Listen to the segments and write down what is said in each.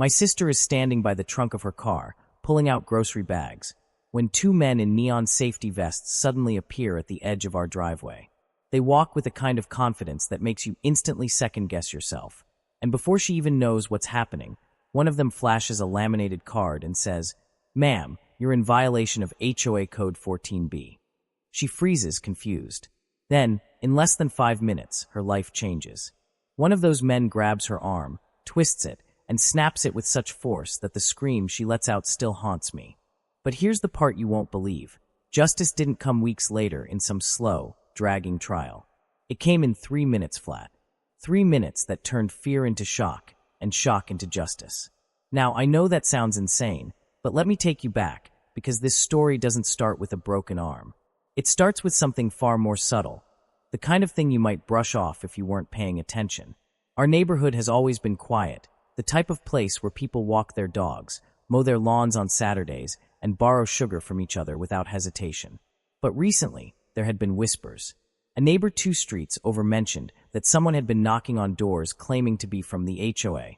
My sister is standing by the trunk of her car, pulling out grocery bags, when two men in neon safety vests suddenly appear at the edge of our driveway. They walk with a kind of confidence that makes you instantly second-guess yourself. And before she even knows what's happening, one of them flashes a laminated card and says, "Ma'am, you're in violation of HOA Code 14B. She freezes, confused. Then, in less than 5 minutes, her life changes. One of those men grabs her arm, twists it, and snaps it with such force that the scream she lets out still haunts me. But here's the part you won't believe. Justice didn't come weeks later in some slow, dragging trial. It came in 3 minutes flat. 3 minutes that turned fear into shock, and shock into justice. Now, I know that sounds insane, but let me take you back, because this story doesn't start with a broken arm. It starts with something far more subtle, the kind of thing you might brush off if you weren't paying attention. Our neighborhood has always been quiet, the type of place where people walk their dogs, mow their lawns on Saturdays, and borrow sugar from each other without hesitation. But recently, there had been whispers. A neighbor 2 streets over mentioned that someone had been knocking on doors claiming to be from the HOA,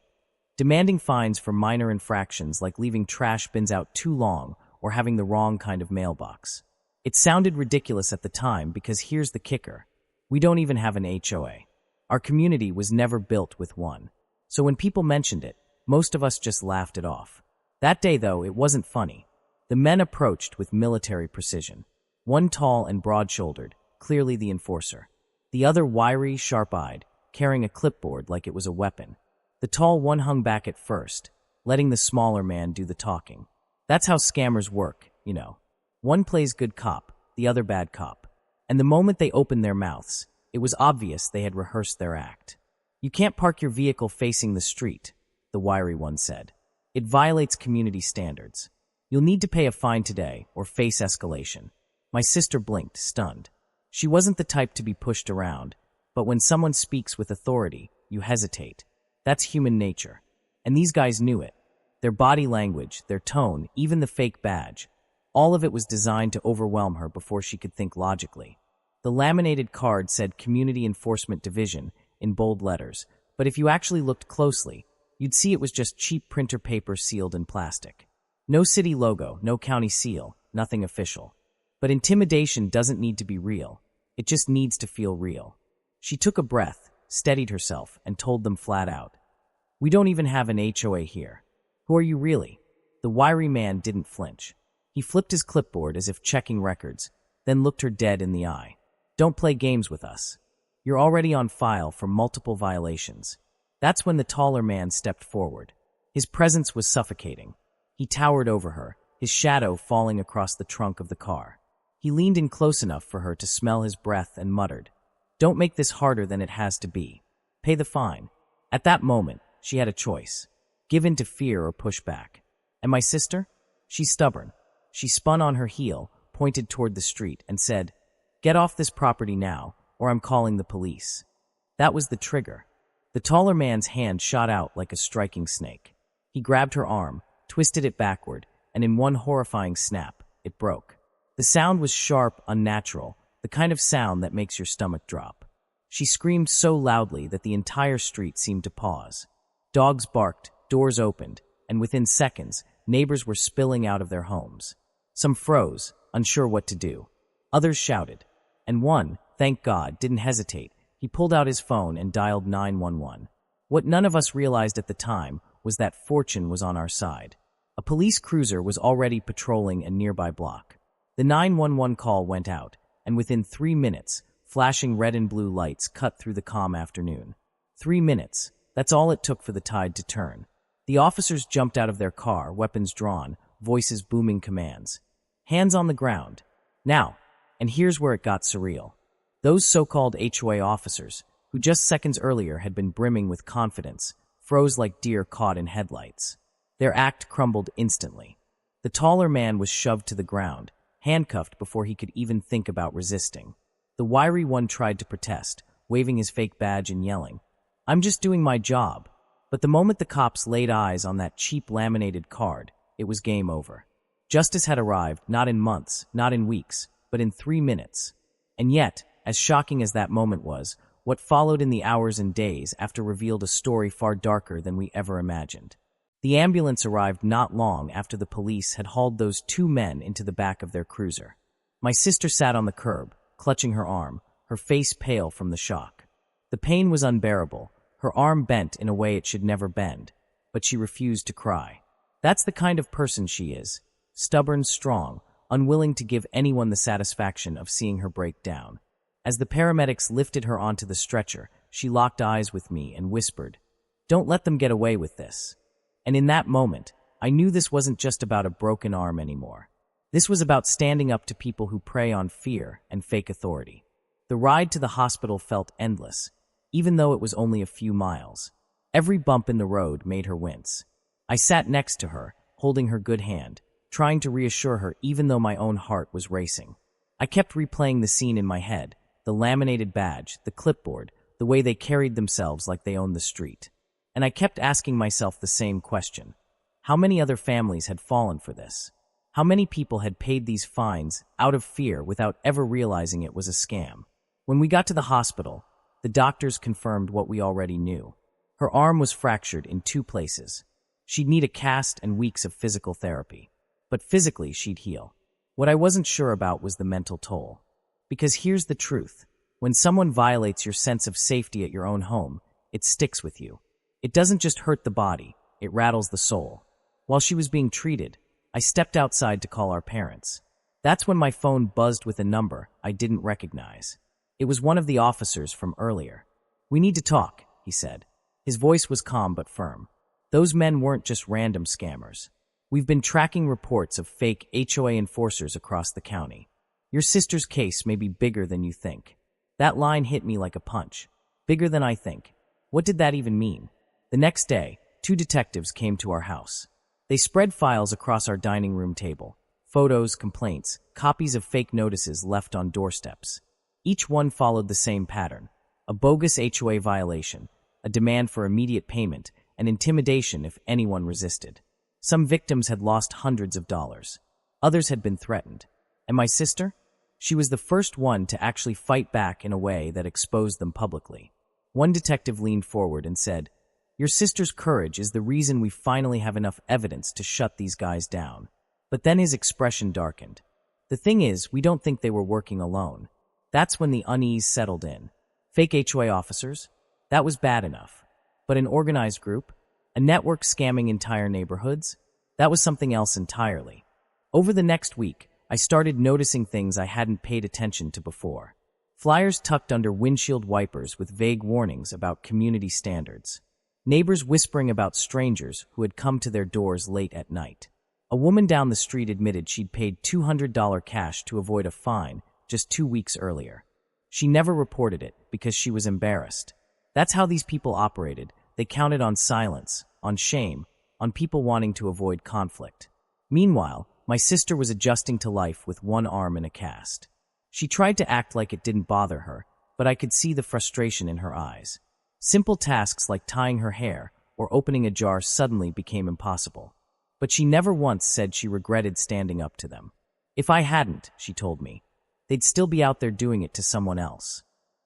demanding fines for minor infractions like leaving trash bins out too long or having the wrong kind of mailbox. It sounded ridiculous at the time because here's the kicker. We don't even have an HOA. Our community was never built with one. So when people mentioned it, most of us just laughed it off. That day, though, it wasn't funny. The men approached with military precision. One tall and broad-shouldered, clearly the enforcer. The other wiry, sharp-eyed, carrying a clipboard like it was a weapon. The tall one hung back at first, letting the smaller man do the talking. That's how scammers work, you know. One plays good cop, the other bad cop. And the moment they opened their mouths, it was obvious they had rehearsed their act. "You can't park your vehicle facing the street," the wiry one said. "It violates community standards. You'll need to pay a fine today or face escalation." My sister blinked, stunned. She wasn't the type to be pushed around, but when someone speaks with authority, you hesitate. That's human nature. And these guys knew it. Their body language, their tone, even the fake badge, all of it was designed to overwhelm her before she could think logically. The laminated card said Community Enforcement Division in bold letters, but if you actually looked closely, you'd see it was just cheap printer paper sealed in plastic. No city logo, no county seal, nothing official. But intimidation doesn't need to be real. It just needs to feel real. She took a breath, steadied herself, and told them flat out, "We don't even have an HOA here. Who are you really?" The wiry man didn't flinch. He flipped his clipboard as if checking records, then looked her dead in the eye. "Don't play games with us. You're already on file for multiple violations." That's when the taller man stepped forward. His presence was suffocating. He towered over her, his shadow falling across the trunk of the car. He leaned in close enough for her to smell his breath and muttered, "Don't make this harder than it has to be. Pay the fine." At that moment, she had a choice. Give in to fear or push back. And my sister? She's stubborn. She spun on her heel, pointed toward the street, and said, "Get off this property now, or I'm calling the police." That was the trigger. The taller man's hand shot out like a striking snake. He grabbed her arm, twisted it backward, and in one horrifying snap, it broke. The sound was sharp, unnatural, the kind of sound that makes your stomach drop. She screamed so loudly that the entire street seemed to pause. Dogs barked, doors opened, and within seconds, neighbors were spilling out of their homes. Some froze, unsure what to do. Others shouted. And one, thank God, didn't hesitate. He pulled out his phone and dialed 911. What none of us realized at the time was that fortune was on our side. A police cruiser was already patrolling a nearby block. The 911 call went out, and within 3 minutes, flashing red and blue lights cut through the calm afternoon. 3 minutes, that's all it took for the tide to turn. The officers jumped out of their car, weapons drawn, voices booming commands. Hands on the ground. Now, and here's where it got surreal. Those so-called HOA officers, who just seconds earlier had been brimming with confidence, froze like deer caught in headlights. Their act crumbled instantly. The taller man was shoved to the ground, handcuffed before he could even think about resisting. The wiry one tried to protest, waving his fake badge and yelling, "I'm just doing my job." But the moment the cops laid eyes on that cheap laminated card, it was game over. Justice had arrived, not in months, not in weeks, but in 3 minutes. And yet, as shocking as that moment was, what followed in the hours and days after revealed a story far darker than we ever imagined. The ambulance arrived not long after the police had hauled those two men into the back of their cruiser. My sister sat on the curb, clutching her arm, her face pale from the shock. The pain was unbearable, her arm bent in a way it should never bend, but she refused to cry. That's the kind of person she is, stubborn, strong, unwilling to give anyone the satisfaction of seeing her break down. As the paramedics lifted her onto the stretcher, she locked eyes with me and whispered, "Don't let them get away with this." And in that moment, I knew this wasn't just about a broken arm anymore. This was about standing up to people who prey on fear and fake authority. The ride to the hospital felt endless, even though it was only a few miles. Every bump in the road made her wince. I sat next to her, holding her good hand, trying to reassure her even though my own heart was racing. I kept replaying the scene in my head, the laminated badge, the clipboard, the way they carried themselves like they owned the street. And I kept asking myself the same question. How many other families had fallen for this? How many people had paid these fines out of fear without ever realizing it was a scam? When we got to the hospital, the doctors confirmed what we already knew. Her arm was fractured in 2 places. She'd need a cast and weeks of physical therapy. But physically, she'd heal. What I wasn't sure about was the mental toll. Because here's the truth. When someone violates your sense of safety at your own home, it sticks with you. It doesn't just hurt the body, it rattles the soul. While she was being treated, I stepped outside to call our parents. That's when my phone buzzed with a number I didn't recognize. It was one of the officers from earlier. "We need to talk," he said. His voice was calm but firm. "Those men weren't just random scammers. We've been tracking reports of fake HOA enforcers across the county. Your sister's case may be bigger than you think." That line hit me like a punch. Bigger than I think. What did that even mean? The next day, 2 detectives came to our house. They spread files across our dining room table. Photos, complaints, copies of fake notices left on doorsteps. Each one followed the same pattern. A bogus HOA violation, a demand for immediate payment, and intimidation if anyone resisted. Some victims had lost hundreds of dollars. Others had been threatened. And my sister? She was the first one to actually fight back in a way that exposed them publicly. One detective leaned forward and said, "Your sister's courage is the reason we finally have enough evidence to shut these guys down." But then his expression darkened. "The thing is, we don't think they were working alone." That's when the unease settled in. Fake HOA officers? That was bad enough. But an organized group? A network scamming entire neighborhoods? That was something else entirely. Over the next week, I started noticing things I hadn't paid attention to before. Flyers tucked under windshield wipers with vague warnings about community standards. Neighbors whispering about strangers who had come to their doors late at night. A woman down the street admitted she'd paid $200 cash to avoid a fine just 2 weeks earlier. She never reported it because she was embarrassed. That's how these people operated. They counted on silence, on shame, on people wanting to avoid conflict. Meanwhile, my sister was adjusting to life with one arm in a cast. She tried to act like it didn't bother her, but I could see the frustration in her eyes. Simple tasks like tying her hair or opening a jar suddenly became impossible. But she never once said she regretted standing up to them. If I hadn't, she told me, they'd still be out there doing it to someone else.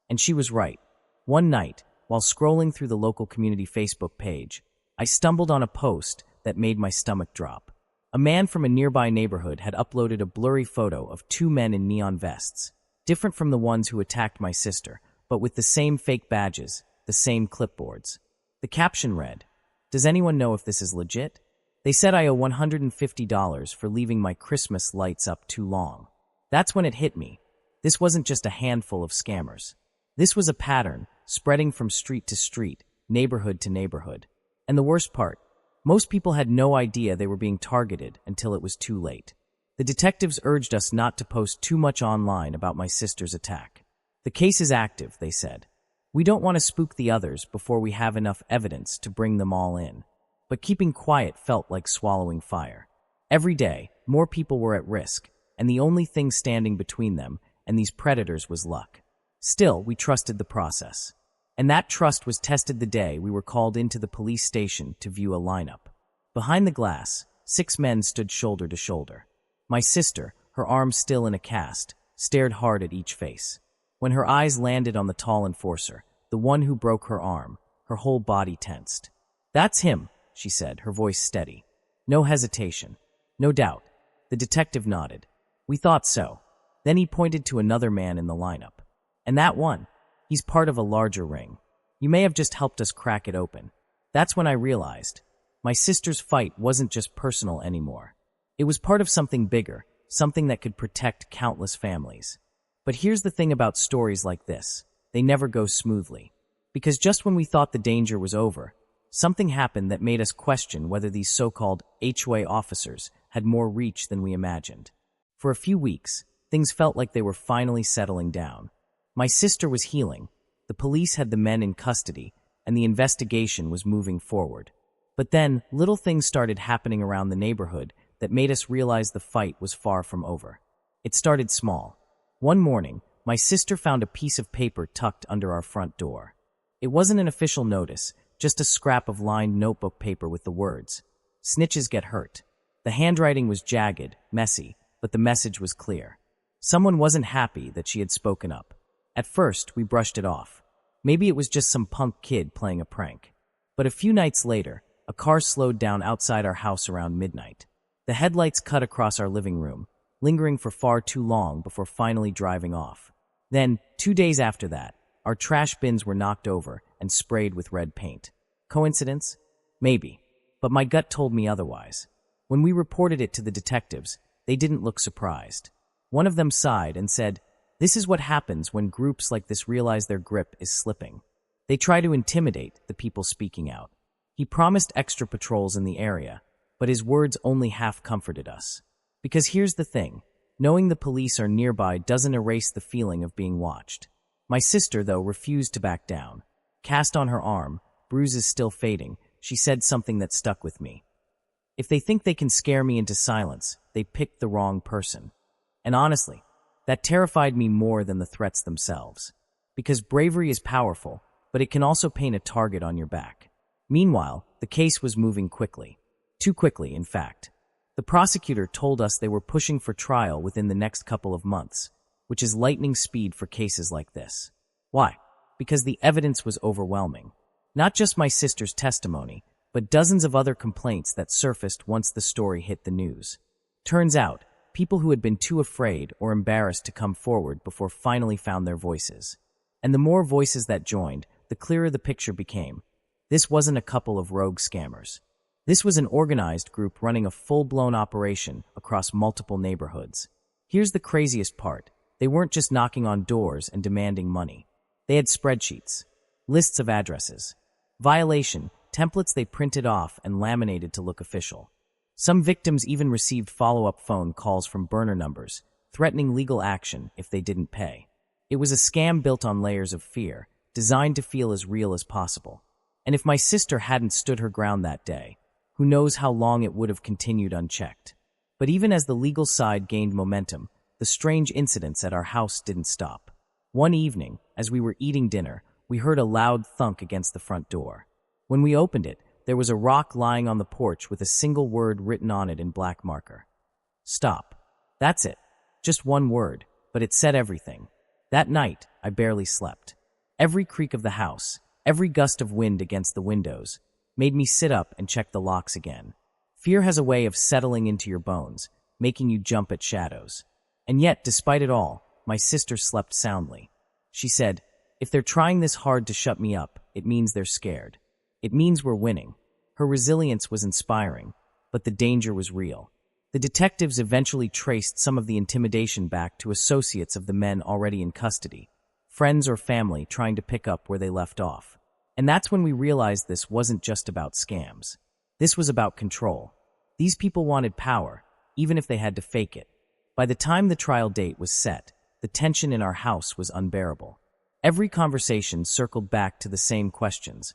And she was right. One night, while scrolling through the local community Facebook page, I stumbled on a post that made my stomach drop. A man from a nearby neighborhood had uploaded a blurry photo of 2 men in neon vests, different from the ones who attacked my sister, but with the same fake badges, the same clipboards. The caption read, "Does anyone know if this is legit? They said I owe $150 for leaving my Christmas lights up too long." That's when it hit me. This wasn't just a handful of scammers. This was a pattern, spreading from street to street, neighborhood to neighborhood. And the worst part, most people had no idea they were being targeted until it was too late. The detectives urged us not to post too much online about my sister's attack. "The case is active," they said. "We don't want to spook the others before we have enough evidence to bring them all in." But keeping quiet felt like swallowing fire. Every day, more people were at risk, and the only thing standing between them and these predators was luck. Still, we trusted the process. And that trust was tested the day we were called into the police station to view a lineup. Behind the glass, 6 men stood shoulder to shoulder. My sister, her arm still in a cast, stared hard at each face. When her eyes landed on the tall enforcer, the one who broke her arm, her whole body tensed. "That's him," she said, her voice steady. No hesitation. No doubt. The detective nodded. We thought so. Then he pointed to another man in the lineup. And that one, he's part of a larger ring. You may have just helped us crack it open. That's when I realized my sister's fight wasn't just personal anymore. It was part of something bigger, something that could protect countless families. But here's the thing about stories like this. They never go smoothly. Because just when we thought the danger was over, something happened that made us question whether these so-called HOA officers had more reach than we imagined. For a few weeks, things felt like they were finally settling down. My sister was healing, the police had the men in custody, and the investigation was moving forward. But then, little things started happening around the neighborhood that made us realize the fight was far from over. It started small. One morning, my sister found a piece of paper tucked under our front door. It wasn't an official notice, just a scrap of lined notebook paper with the words, "Snitches get hurt." The handwriting was jagged, messy, but the message was clear. Someone wasn't happy that she had spoken up. At first, we brushed it off. Maybe it was just some punk kid playing a prank. But a few nights later, a car slowed down outside our house around midnight. The headlights cut across our living room, lingering for far too long before finally driving off. Then, 2 days after that, our trash bins were knocked over and sprayed with red paint. Coincidence? Maybe. But my gut told me otherwise. When we reported it to the detectives, they didn't look surprised. One of them sighed and said, "This is what happens when groups like this realize their grip is slipping. They try to intimidate the people speaking out." He promised extra patrols in the area, but his words only half comforted us. Because here's the thing, knowing the police are nearby doesn't erase the feeling of being watched. My sister, though, refused to back down. Cast on her arm, bruises still fading, she said something that stuck with me. If they think they can scare me into silence, they picked the wrong person. And honestly, that terrified me more than the threats themselves. Because bravery is powerful, but it can also paint a target on your back. Meanwhile, the case was moving quickly. Too quickly, in fact. The prosecutor told us they were pushing for trial within the next couple of months, which is lightning speed for cases like this. Why? Because the evidence was overwhelming. Not just my sister's testimony, but dozens of other complaints that surfaced once the story hit the news. Turns out, people who had been too afraid or embarrassed to come forward before finally found their voices. And the more voices that joined, the clearer the picture became. This wasn't a couple of rogue scammers. This was an organized group running a full-blown operation across multiple neighborhoods. Here's the craziest part. They weren't just knocking on doors and demanding money. They had spreadsheets, lists of addresses, violation, templates they printed off and laminated to look official. Some victims even received follow-up phone calls from burner numbers, threatening legal action if they didn't pay. It was a scam built on layers of fear, designed to feel as real as possible. And if my sister hadn't stood her ground that day, who knows how long it would have continued unchecked. But even as the legal side gained momentum, the strange incidents at our house didn't stop. One evening, as we were eating dinner, we heard a loud thunk against the front door. When we opened it, there was a rock lying on the porch with a single word written on it in black marker. Stop. That's it. Just one word, but it said everything. That night, I barely slept. Every creak of the house, every gust of wind against the windows, made me sit up and check the locks again. Fear has a way of settling into your bones, making you jump at shadows. And yet, despite it all, my sister slept soundly. She said, "If they're trying this hard to shut me up, it means they're scared. It means we're winning." Her resilience was inspiring, but the danger was real. The detectives eventually traced some of the intimidation back to associates of the men already in custody, friends or family trying to pick up where they left off. And that's when we realized this wasn't just about scams. This was about control. These people wanted power, even if they had to fake it. By the time the trial date was set, the tension in our house was unbearable. Every conversation circled back to the same questions.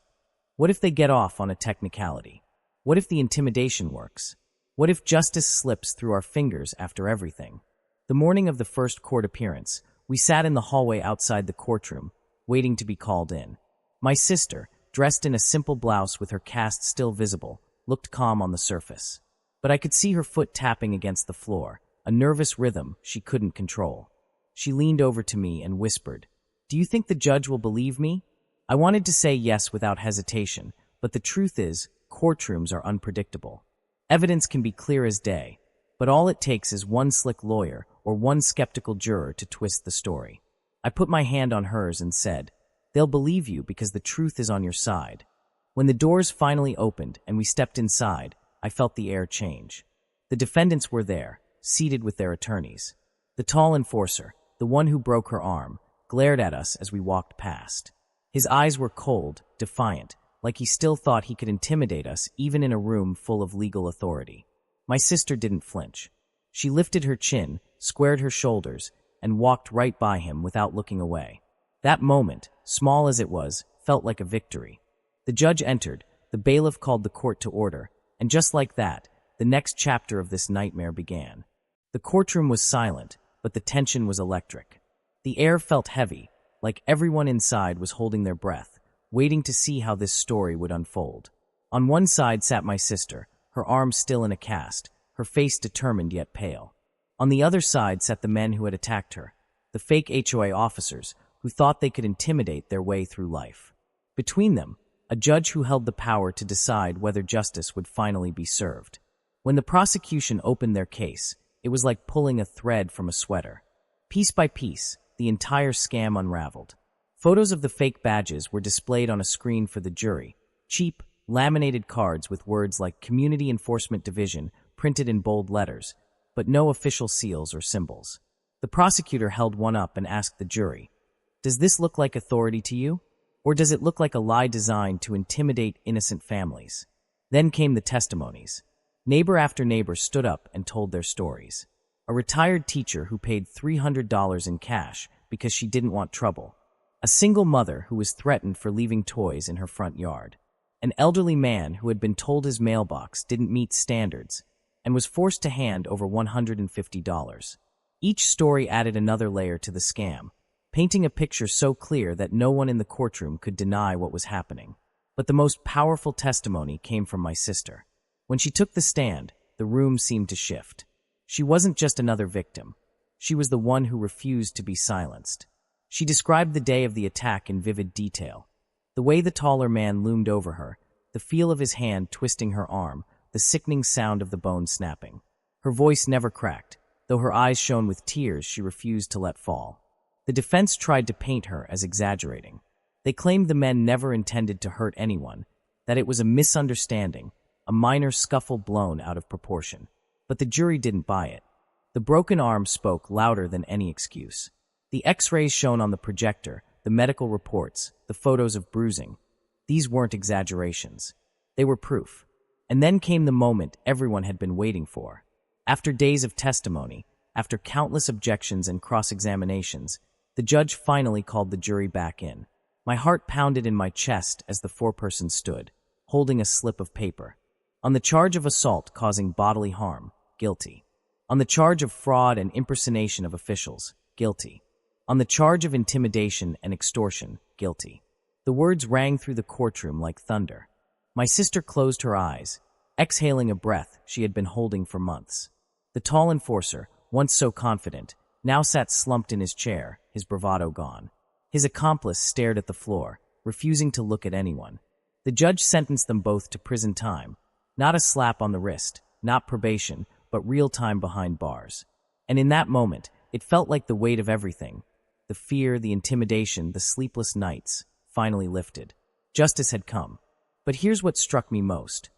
What if they get off on a technicality? What if the intimidation works? What if justice slips through our fingers after everything? The morning of the first court appearance, we sat in the hallway outside the courtroom, waiting to be called in. My sister, dressed in a simple blouse with her cast still visible, looked calm on the surface. But I could see her foot tapping against the floor, a nervous rhythm she couldn't control. She leaned over to me and whispered, "Do you think the judge will believe me?" I wanted to say yes without hesitation, but the truth is, court courtrooms are unpredictable. Evidence can be clear as day, but all it takes is one slick lawyer or one skeptical juror to twist the story. I put my hand on hers and said, "They'll believe you because the truth is on your side." When the doors finally opened and we stepped inside, I felt the air change. The defendants were there, seated with their attorneys. The tall enforcer, the one who broke her arm, glared at us as we walked past. His eyes were cold, defiant, like he still thought he could intimidate us even in a room full of legal authority. My sister didn't flinch. She lifted her chin, squared her shoulders, and walked right by him without looking away. That moment, small as it was, felt like a victory. The judge entered, the bailiff called the court to order, and just like that, the next chapter of this nightmare began. The courtroom was silent, but the tension was electric. The air felt heavy, like everyone inside was holding their breath, waiting to see how this story would unfold. On one side sat my sister, her arm still in a cast, her face determined yet pale. On the other side sat the men who had attacked her, the fake HOA officers who thought they could intimidate their way through life. Between them, a judge who held the power to decide whether justice would finally be served. When the prosecution opened their case, it was like pulling a thread from a sweater. Piece by piece, the entire scam unraveled. Photos of the fake badges were displayed on a screen for the jury, cheap, laminated cards with words like Community Enforcement Division printed in bold letters, but no official seals or symbols. The prosecutor held one up and asked the jury, "Does this look like authority to you? Or does it look like a lie designed to intimidate innocent families?" Then came the testimonies. Neighbor after neighbor stood up and told their stories. A retired teacher who paid $300 in cash because she didn't want trouble. A single mother who was threatened for leaving toys in her front yard. An elderly man who had been told his mailbox didn't meet standards and was forced to hand over $150. Each story added another layer to the scam, painting a picture so clear that no one in the courtroom could deny what was happening. But the most powerful testimony came from my sister. When she took the stand, the room seemed to shift. She wasn't just another victim. She was the one who refused to be silenced. She described the day of the attack in vivid detail. The way the taller man loomed over her, the feel of his hand twisting her arm, the sickening sound of the bone snapping. Her voice never cracked. Though her eyes shone with tears she refused to let fall. The defense tried to paint her as exaggerating. They claimed the men never intended to hurt anyone, that it was a misunderstanding, a minor scuffle blown out of proportion. But the jury didn't buy it. The broken arm spoke louder than any excuse. The X-rays shown on the projector, the medical reports, the photos of bruising, these weren't exaggerations. They were proof. And then came the moment everyone had been waiting for. After days of testimony, after countless objections and cross-examinations, the judge finally called the jury back in. My heart pounded in my chest as the foreperson stood, holding a slip of paper. On the charge of assault causing bodily harm, guilty. On the charge of fraud and impersonation of officials, guilty. On the charge of intimidation and extortion, guilty. The words rang through the courtroom like thunder. My sister closed her eyes, exhaling a breath she had been holding for months. The tall enforcer, once so confident, now sat slumped in his chair, his bravado gone. His accomplice stared at the floor, refusing to look at anyone. The judge sentenced them both to prison time. Not a slap on the wrist, not probation, but real time behind bars. And in that moment, it felt like the weight of everything, the fear, the intimidation, the sleepless nights, finally lifted. Justice had come. But here's what struck me most.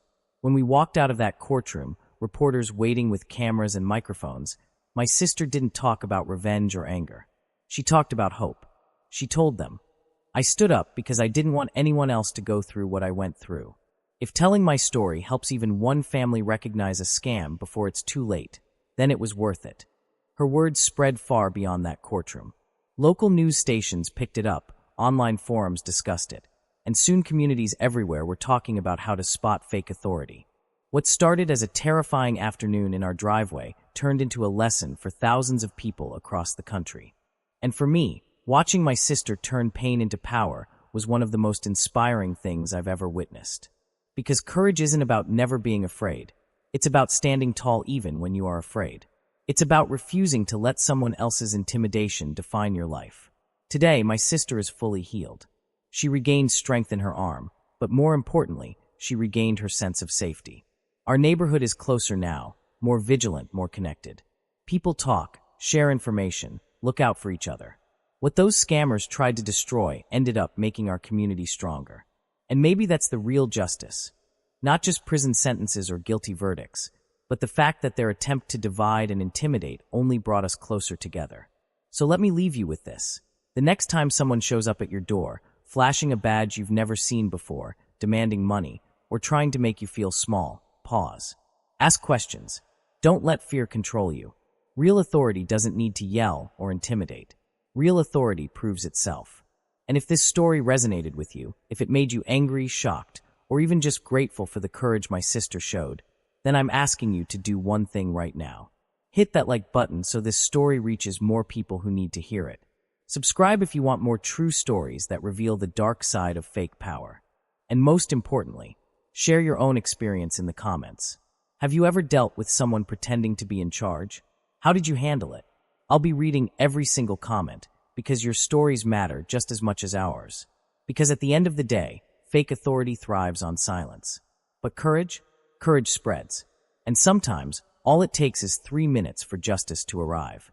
When we walked out of that courtroom, reporters waiting with cameras and microphones, my sister didn't talk about revenge or anger. She talked about hope. She told them, "I stood up because I didn't want anyone else to go through what I went through. If telling my story helps even one family recognize a scam before it's too late, then it was worth it." Her words spread far beyond that courtroom. Local news stations picked it up, online forums discussed it, and soon communities everywhere were talking about how to spot fake authority. What started as a terrifying afternoon in our driveway turned into a lesson for thousands of people across the country. And for me, watching my sister turn pain into power was one of the most inspiring things I've ever witnessed. Because courage isn't about never being afraid. It's about standing tall even when you are afraid. It's about refusing to let someone else's intimidation define your life. Today, my sister is fully healed. She regained strength in her arm, but more importantly, she regained her sense of safety. Our neighborhood is closer now, more vigilant, more connected. People talk, share information, look out for each other. What those scammers tried to destroy ended up making our community stronger. And maybe that's the real justice. Not just prison sentences or guilty verdicts, but the fact that their attempt to divide and intimidate only brought us closer together. So let me leave you with this. The next time someone shows up at your door, flashing a badge you've never seen before, demanding money, or trying to make you feel small, pause. Ask questions. Don't let fear control you. Real authority doesn't need to yell or intimidate. Real authority proves itself. And if this story resonated with you, if it made you angry, shocked, or even just grateful for the courage my sister showed, then I'm asking you to do one thing right now. Hit that like button so this story reaches more people who need to hear it. Subscribe if you want more true stories that reveal the dark side of fake power. And most importantly, share your own experience in the comments. Have you ever dealt with someone pretending to be in charge? How did you handle it? I'll be reading every single comment because your stories matter just as much as ours. Because at the end of the day, fake authority thrives on silence. But courage spreads. And sometimes, all it takes is 3 minutes for justice to arrive.